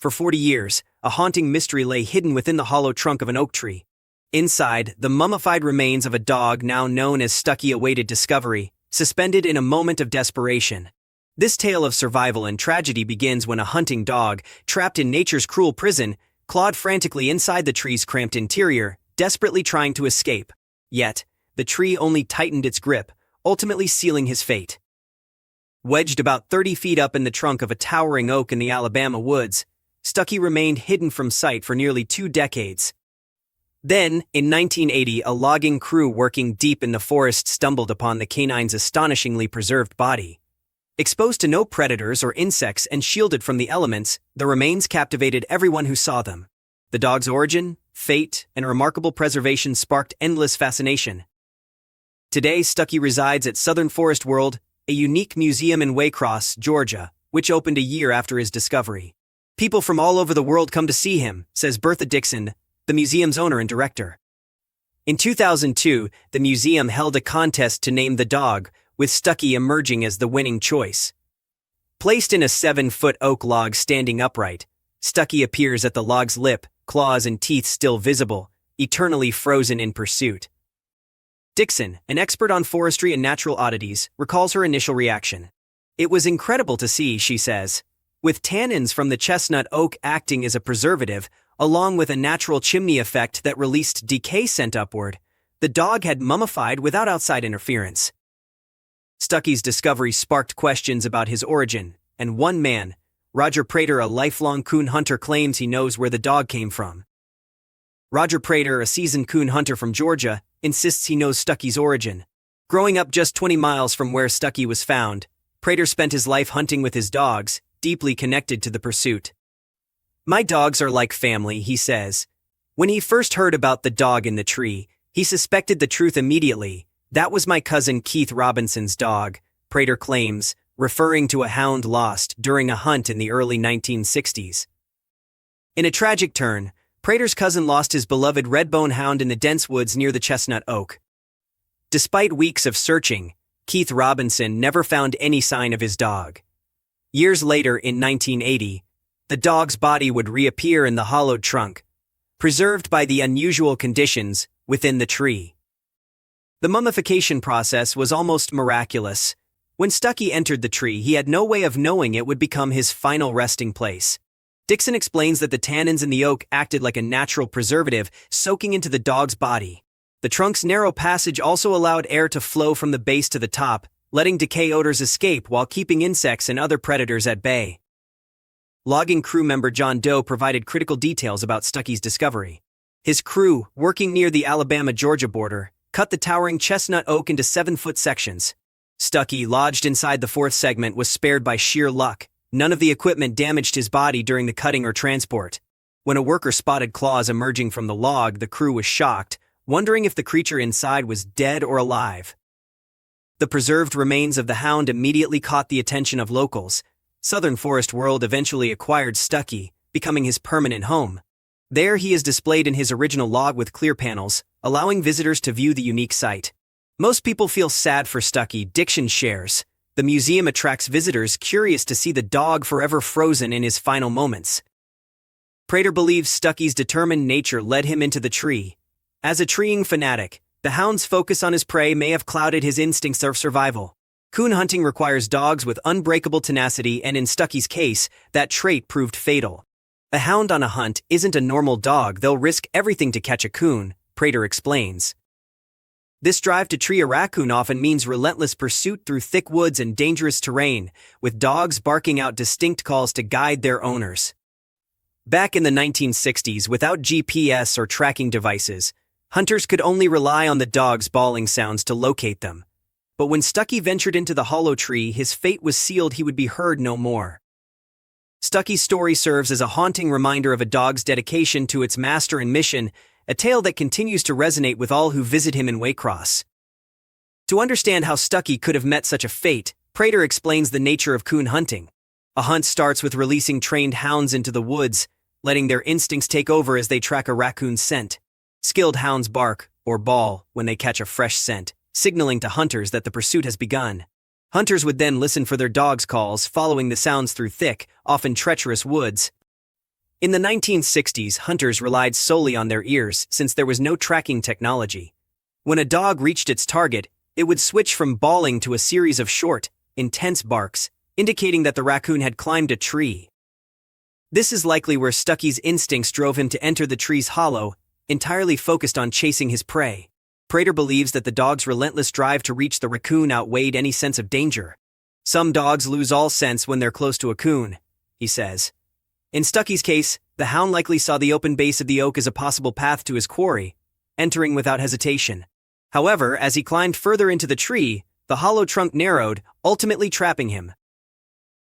For 40 years, a haunting mystery lay hidden within the hollow trunk of an oak tree. Inside, the mummified remains of a dog now known as Stuckie awaited discovery, suspended in a moment of desperation. This tale of survival and tragedy begins when a hunting dog, trapped in nature's cruel prison, clawed frantically inside the tree's cramped interior, desperately trying to escape. Yet, the tree only tightened its grip, ultimately sealing his fate. Wedged about 30 feet up in the trunk of a towering oak in the Alabama woods, Stuckie remained hidden from sight for nearly 2 decades. Then, in 1980, a logging crew working deep in the forest stumbled upon the canine's astonishingly preserved body. Exposed to no predators or insects and shielded from the elements, the remains captivated everyone who saw them. The dog's origin, fate, and remarkable preservation sparked endless fascination. Today, Stuckie resides at Southern Forest World, a unique museum in Waycross, Georgia, which opened a year after his discovery. People from all over the world come to see him, says Bertha Dixon, the museum's owner and director. In 2002, the museum held a contest to name the dog, with Stuckie emerging as the winning choice. Placed in a 7-foot oak log standing upright, Stuckie appears at the log's lip, claws and teeth still visible, eternally frozen in pursuit. Dixon, an expert on forestry and natural oddities, recalls her initial reaction. "It was incredible to see," she says. With tannins from the chestnut oak acting as a preservative, along with a natural chimney effect that released decay scent upward, the dog had mummified without outside interference. Stuckie's discovery sparked questions about his origin, and one man, Roger Prater, a lifelong coon hunter, claims he knows where the dog came from. Roger Prater, a seasoned coon hunter from Georgia, insists he knows Stuckie's origin. Growing up just 20 miles from where Stuckie was found, Prater spent his life hunting with his dogs, deeply connected to the pursuit. "My dogs are like family," he says. When he first heard about the dog in the tree, he suspected the truth immediately. "That was my cousin Keith Robinson's dog," Prater claims, referring to a hound lost during a hunt in the early 1960s. In a tragic turn, Prater's cousin lost his beloved redbone hound in the dense woods near the chestnut oak. Despite weeks of searching, Keith Robinson never found any sign of his dog. Years later, in 1980, the dog's body would reappear in the hollowed trunk, preserved by the unusual conditions within the tree. The mummification process was almost miraculous. When Stuckie entered the tree, he had no way of knowing it would become his final resting place. Dixon explains that the tannins in the oak acted like a natural preservative, soaking into the dog's body. The trunk's narrow passage also allowed air to flow from the base to the top, letting decay odors escape while keeping insects and other predators at bay. Logging crew member John Doe provided critical details about Stuckie's discovery. His crew, working near the Alabama-Georgia border, cut the towering chestnut oak into 7-foot sections. Stuckie, lodged inside the 4th segment, was spared by sheer luck. None of the equipment damaged his body during the cutting or transport. When a worker spotted claws emerging from the log, the crew was shocked, wondering if the creature inside was dead or alive. The preserved remains of the hound immediately caught the attention of locals. Southern Forest World eventually acquired Stuckie, becoming his permanent home. There he is displayed in his original log with clear panels, allowing visitors to view the unique sight. Most people feel sad for Stuckie, Dixon shares. The museum attracts visitors curious to see the dog forever frozen in his final moments. Prater believes Stuckie's determined nature led him into the tree. As a treeing fanatic, the hound's focus on his prey may have clouded his instincts of survival. Coon hunting requires dogs with unbreakable tenacity, and in Stuckie's case, that trait proved fatal. A hound on a hunt isn't a normal dog. They'll risk everything to catch a coon, Prater explains. This drive to tree a raccoon often means relentless pursuit through thick woods and dangerous terrain, with dogs barking out distinct calls to guide their owners. Back in the 1960s, without GPS or tracking devices, hunters could only rely on the dog's bawling sounds to locate them. But when Stuckie ventured into the hollow tree, his fate was sealed. He would be heard no more. Stuckie's story serves as a haunting reminder of a dog's dedication to its master and mission, a tale that continues to resonate with all who visit him in Waycross. To understand how Stuckie could have met such a fate, Prater explains the nature of coon hunting. A hunt starts with releasing trained hounds into the woods, letting their instincts take over as they track a raccoon's scent. Skilled hounds bark, or bawl, when they catch a fresh scent, signaling to hunters that the pursuit has begun. Hunters would then listen for their dogs' calls, following the sounds through thick, often treacherous woods. In the 1960s, hunters relied solely on their ears since there was no tracking technology. When a dog reached its target, it would switch from bawling to a series of short, intense barks, indicating that the raccoon had climbed a tree. This is likely where Stuckie's instincts drove him to enter the tree's hollow, entirely focused on chasing his prey. Prater believes that the dog's relentless drive to reach the raccoon outweighed any sense of danger. Some dogs lose all sense when they're close to a coon, he says. In Stuckie's case, the hound likely saw the open base of the oak as a possible path to his quarry, entering without hesitation. However, as he climbed further into the tree, the hollow trunk narrowed, ultimately trapping him.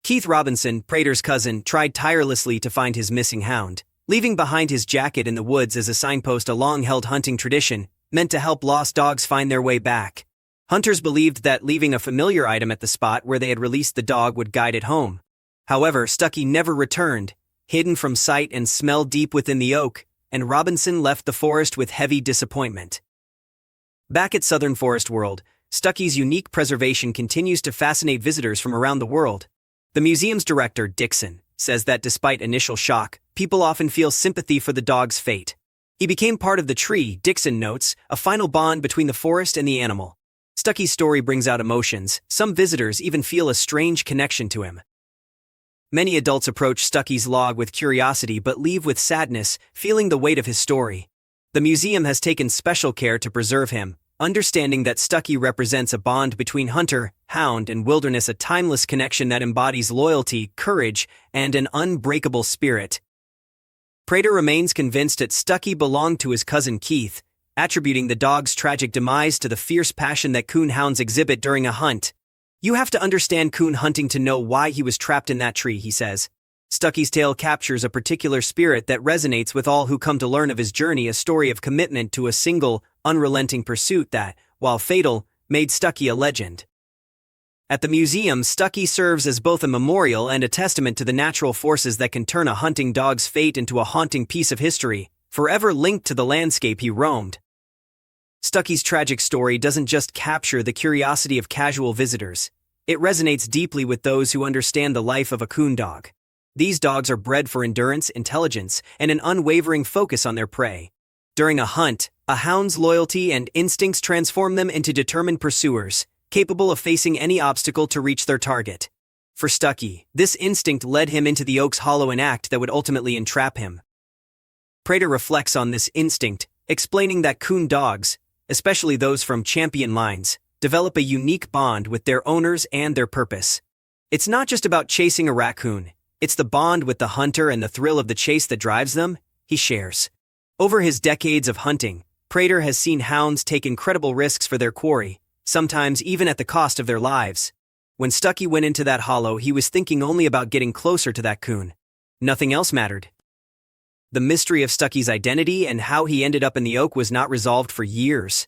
Keith Robinson, Prater's cousin, tried tirelessly to find his missing hound, leaving behind his jacket in the woods as a signpost, a long-held hunting tradition meant to help lost dogs find their way back. Hunters believed that leaving a familiar item at the spot where they had released the dog would guide it home. However, Stuckie never returned, hidden from sight and smell deep within the oak, and Robinson left the forest with heavy disappointment. Back at Southern Forest World, Stuckie's unique preservation continues to fascinate visitors from around the world. The museum's director, Dixon, says that despite initial shock, people often feel sympathy for the dog's fate. He became part of the tree, Dixon notes, a final bond between the forest and the animal. Stuckie's story brings out emotions. Some visitors even feel a strange connection to him. Many adults approach Stuckie's log with curiosity but leave with sadness, feeling the weight of his story. The museum has taken special care to preserve him, understanding that Stuckie represents a bond between hunter, hound, and wilderness, a timeless connection that embodies loyalty, courage, and an unbreakable spirit. Prater remains convinced that Stuckie belonged to his cousin Keith, attributing the dog's tragic demise to the fierce passion that coon hounds exhibit during a hunt. "You have to understand coon hunting to know why he was trapped in that tree," he says. Stuckie's tale captures a particular spirit that resonates with all who come to learn of his journey, a story of commitment to a single, unrelenting pursuit that, while fatal, made Stuckie a legend. At the museum, Stuckie serves as both a memorial and a testament to the natural forces that can turn a hunting dog's fate into a haunting piece of history, forever linked to the landscape he roamed. Stuckie's tragic story doesn't just capture the curiosity of casual visitors. It resonates deeply with those who understand the life of a coon dog. These dogs are bred for endurance, intelligence, and an unwavering focus on their prey. During a hunt, a hound's loyalty and instincts transform them into determined pursuers, capable of facing any obstacle to reach their target. For Stuckie, this instinct led him into the oak's hollow, an act that would ultimately entrap him. Prater reflects on this instinct, explaining that coon dogs, especially those from champion lines, develop a unique bond with their owners and their purpose. It's not just about chasing a raccoon, it's the bond with the hunter and the thrill of the chase that drives them, he shares. Over his decades of hunting, Prater has seen hounds take incredible risks for their quarry, sometimes even at the cost of their lives. When Stuckie went into that hollow, he was thinking only about getting closer to that coon. Nothing else mattered. The mystery of Stuckie's identity and how he ended up in the oak was not resolved for years.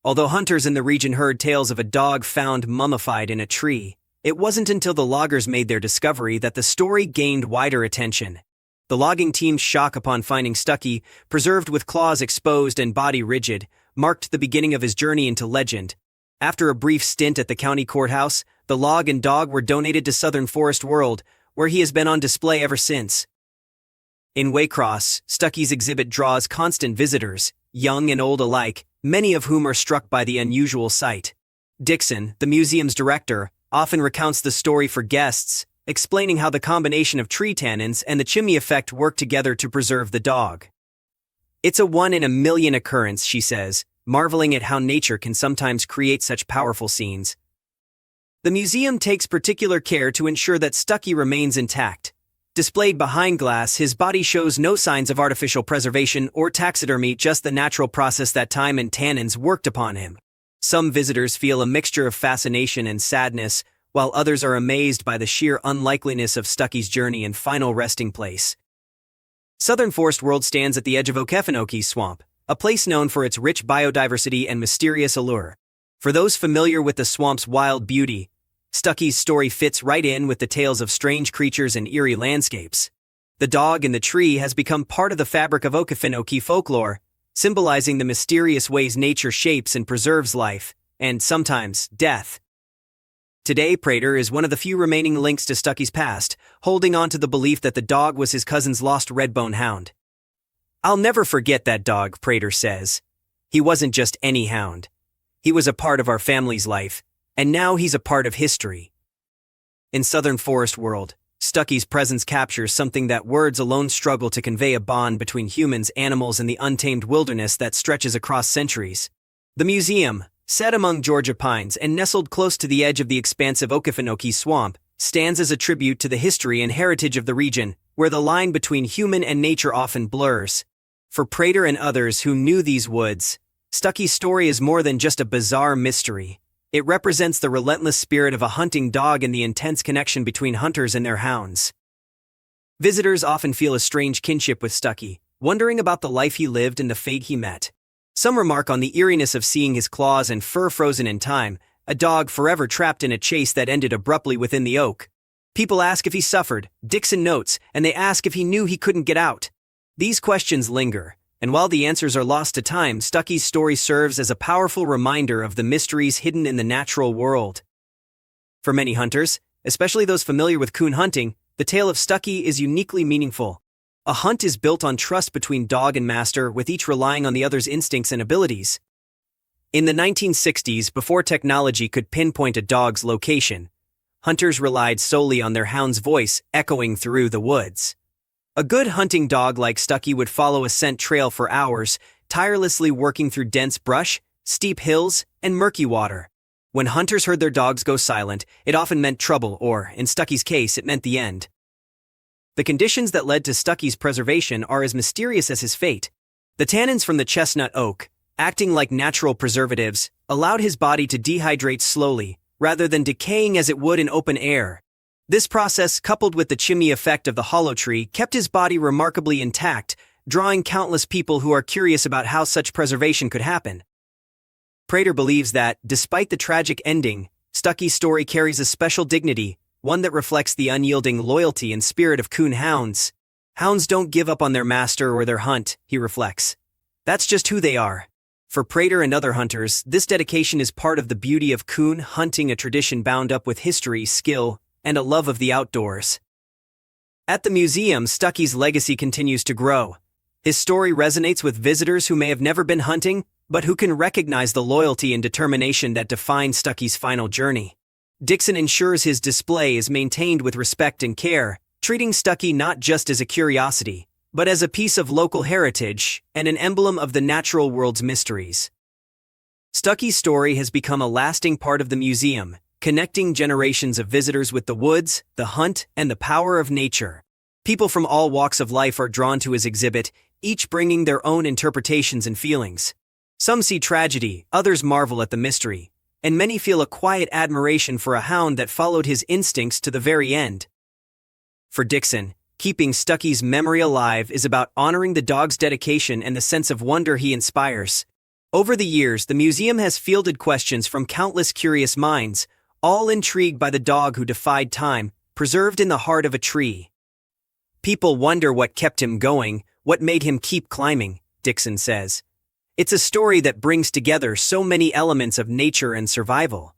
Although hunters in the region heard tales of a dog found mummified in a tree, it wasn't until the loggers made their discovery that the story gained wider attention. The logging team's shock upon finding Stuckie, preserved with claws exposed and body rigid, marked the beginning of his journey into legend. After a brief stint at the county courthouse, the log and dog were donated to Southern Forest World, where he has been on display ever since. In Waycross, Stuckie's exhibit draws constant visitors, young and old alike, many of whom are struck by the unusual sight. Dixon, the museum's director, often recounts the story for guests, explaining how the combination of tree tannins and the chimney effect work together to preserve the dog. "It's a one-in-a-million occurrence," she says, marveling at how nature can sometimes create such powerful scenes. The museum takes particular care to ensure that Stuckie remains intact. Displayed behind glass, his body shows no signs of artificial preservation or taxidermy, just the natural process that time and tannins worked upon him. Some visitors feel a mixture of fascination and sadness, while others are amazed by the sheer unlikeliness of Stuckie's journey and final resting place. Southern Forest World stands at the edge of Okefenokee Swamp, a place known for its rich biodiversity and mysterious allure. For those familiar with the swamp's wild beauty, Stuckie's story fits right in with the tales of strange creatures and eerie landscapes. The dog in the tree has become part of the fabric of Okefenokee folklore, symbolizing the mysterious ways nature shapes and preserves life, and sometimes death. Today, Prater is one of the few remaining links to Stuckie's past, holding on to the belief that the dog was his cousin's lost red-bone hound. "I'll never forget that dog," Prater says. "He wasn't just any hound. He was a part of our family's life, and now he's a part of history." In Southern Forest World, Stuckie's presence captures something that words alone struggle to convey: a bond between humans, animals, and the untamed wilderness that stretches across centuries. The museum, set among Georgia pines and nestled close to the edge of the expansive Okefenokee swamp, stands as a tribute to the history and heritage of the region, where the line between human and nature often blurs. For Prater and others who knew these woods, Stuckie's story is more than just a bizarre mystery. It represents the relentless spirit of a hunting dog and the intense connection between hunters and their hounds. Visitors often feel a strange kinship with Stuckie, wondering about the life he lived and the fate he met. Some remark on the eeriness of seeing his claws and fur frozen in time, a dog forever trapped in a chase that ended abruptly within the oak. People ask if he suffered, Dixon notes, and they ask if he knew he couldn't get out. These questions linger, and while the answers are lost to time, Stuckie's story serves as a powerful reminder of the mysteries hidden in the natural world. For many hunters, especially those familiar with coon hunting, the tale of Stuckie is uniquely meaningful. A hunt is built on trust between dog and master, with each relying on the other's instincts and abilities. In the 1960s, before technology could pinpoint a dog's location, hunters relied solely on their hound's voice echoing through the woods. A good hunting dog like Stuckie would follow a scent trail for hours, tirelessly working through dense brush, steep hills, and murky water. When hunters heard their dogs go silent, it often meant trouble, or, in Stuckie's case, it meant the end. The conditions that led to Stuckie's preservation are as mysterious as his fate. The tannins from the chestnut oak, acting like natural preservatives, allowed his body to dehydrate slowly, rather than decaying as it would in open air. This process, coupled with the chimney effect of the hollow tree, kept his body remarkably intact, drawing countless people who are curious about how such preservation could happen. Prater believes that, despite the tragic ending, Stuckie's story carries a special dignity, one that reflects the unyielding loyalty and spirit of coon hounds. Hounds don't give up on their master or their hunt, he reflects. That's just who they are. For Prater and other hunters, this dedication is part of the beauty of coon hunting, a tradition bound up with history, skill, and a love of the outdoors. At the museum, Stuckie's legacy continues to grow. His story resonates with visitors who may have never been hunting, but who can recognize the loyalty and determination that define Stuckie's final journey. Dixon ensures his display is maintained with respect and care, treating Stuckie not just as a curiosity, but as a piece of local heritage and an emblem of the natural world's mysteries. Stuckie's story has become a lasting part of the museum, connecting generations of visitors with the woods, the hunt, and the power of nature. People from all walks of life are drawn to his exhibit, each bringing their own interpretations and feelings. Some see tragedy, others marvel at the mystery, and many feel a quiet admiration for a hound that followed his instincts to the very end. For Dixon, keeping Stuckie's memory alive is about honoring the dog's dedication and the sense of wonder he inspires. Over the years, the museum has fielded questions from countless curious minds, all intrigued by the dog who defied time, preserved in the heart of a tree. People wonder what kept him going, what made him keep climbing, Dixon says. It's a story that brings together so many elements of nature and survival.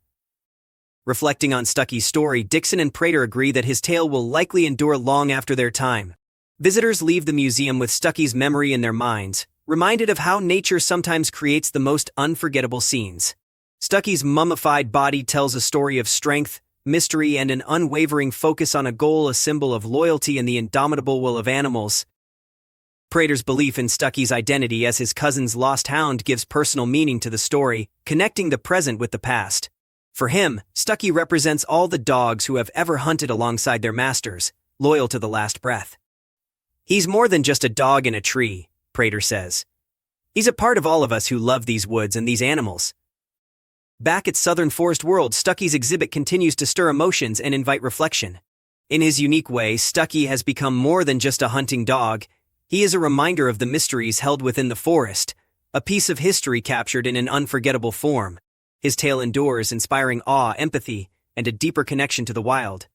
Reflecting on Stuckie's story, Dixon and Prater agree that his tale will likely endure long after their time. Visitors leave the museum with Stuckie's memory in their minds, reminded of how nature sometimes creates the most unforgettable scenes. Stuckie's mummified body tells a story of strength, mystery, and an unwavering focus on a goal, a symbol of loyalty and the indomitable will of animals. Prater's belief in Stuckie's identity as his cousin's lost hound gives personal meaning to the story, connecting the present with the past. For him, Stuckie represents all the dogs who have ever hunted alongside their masters, loyal to the last breath. He's more than just a dog in a tree, Prater says. He's a part of all of us who love these woods and these animals. Back at Southern Forest World, Stuckie's exhibit continues to stir emotions and invite reflection. In his unique way, Stuckie has become more than just a hunting dog. He is a reminder of the mysteries held within the forest, a piece of history captured in an unforgettable form. His tale endures, inspiring awe, empathy, and a deeper connection to the wild.